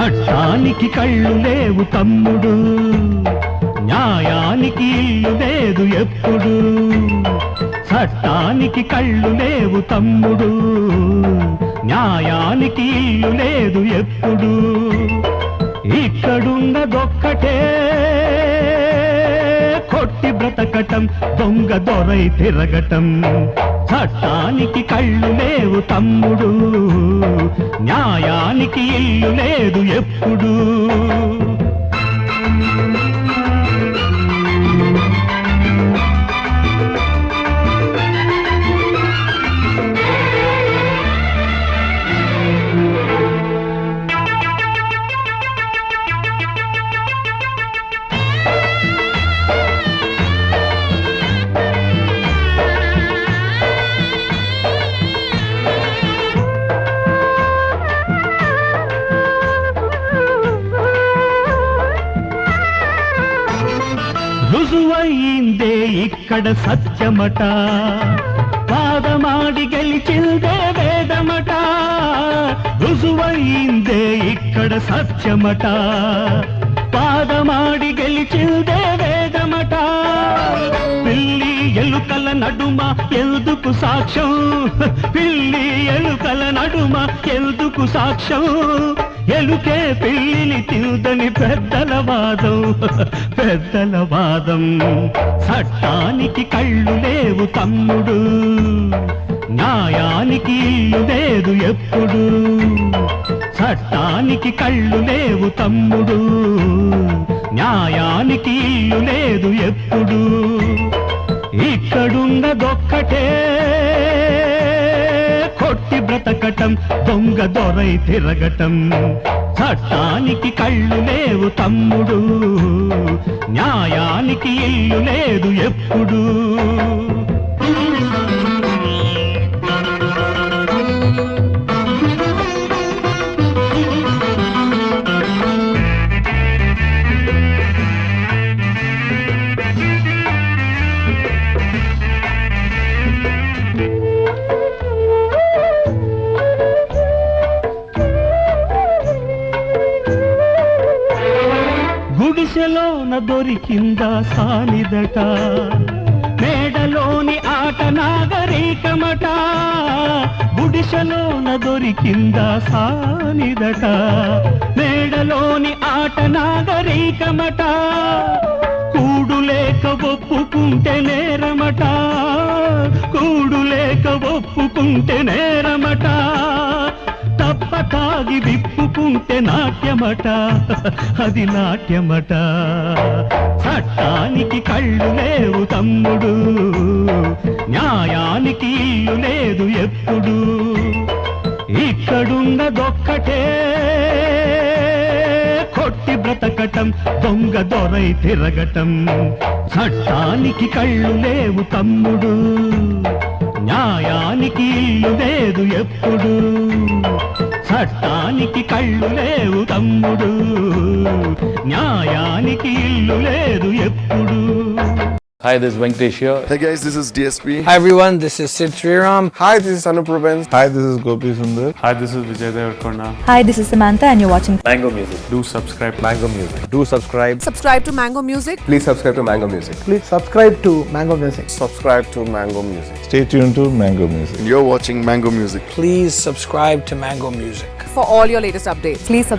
చట్టానికి కళ్ళు లేవు తమ్ముడు, న్యాయానికి ఇల్లు లేదు ఎప్పుడు. చట్టానికి కళ్ళు లేవు తమ్ముడు, న్యాయానికి ఇల్లు లేదు ఎప్పుడు. ఇక్కడున్నదొక్కటే కొట్టి బ్రతకటం, దొంగ దొరై తిరగటం. చట్టానికి కళ్ళు లేవు తమ్ముడు, న్యాయానికి ఇల్లు లేదు ఎప్పుడు. రుజువైందే ఇక్కడ సత్యమట, పాదమాడి గెలిచిందే వేదమట. రుజువైందే ఇక్కడ సత్యమట, పాదమాడి గెలిచిందే వేదమట. పిల్లి ఎలుకల నడుమ ఎందుకు సాక్ష్యం, పిల్లి ఎలుకల నడుమ ఎందుకు సాక్ష్యం. ఎలుకే పిల్లిని తిందని పెద్దల వాదం, పెద్దల వాదం. చట్టానికి కళ్ళు లేవు తమ్ముడు, న్యాయానికి ఇల్లు లేదు ఎప్పుడు. చట్టానికి కళ్ళు లేవు తమ్ముడు, న్యాయానికి ఇల్లు లేదు ఎప్పుడు. ఇక్కడున్నదొక్కటే కొట్టి బ్రతకటం, దొంగ దొరై తిరగటం. చట్టానికి కళ్ళు లేవు తమ్ముడు, న్యాయానికి ఇల్లు లేదు ఎప్పుడు. గుడిసెలోన దొరికిందా సానిదట, మేడలోని ఆట నాగరికమట. గుడిసెలోన దొరికిందా సానిదట, మేడలోని ఆట నాగరికమట. కూడు లేక ఒప్పుకుంటే నేరమట, కూడు లేక ఒప్పుకుంటే నేరమట. తప్ప తాగి విప్పుకుంటే నాట్యమట, అది నాట్యమట. చట్టానికి కళ్ళు లేవు తమ్ముడు, న్యాయానికి ఇల్లు లేదు ఎప్పుడు. ఇక్కడున్నదొక్కటే కొట్టి బ్రతకటం, దొంగ దొరై తిరగటం. చట్టానికి కళ్ళు లేవు తమ్ముడు, న్యాయానికి ఇల్లు లేదు ఎప్పుడు. చట్టానికి కళ్ళు లేవు తమ్ముడు, న్యాయానికి ఇల్లు లేదు ఎప్పుడు. Hi, this is Venkatesh here. Hey guys, this is DSP. Hi everyone, this is Sid Sriram. Hi, this is Anup Rubens. Hi, this is Gopi Sundar. Hi, this is Vijay Devarkonda. Hi, this is Samantha and you're watching Mango Music. Do subscribe Mango Music. Do subscribe. Subscribe to Mango Music. Please subscribe to Mango Music. Please subscribe to Mango Music. Subscribe to Mango Music. Stay tuned to Mango Music. And you're watching Mango Music. Please subscribe to Mango Music. For all your latest updates. Please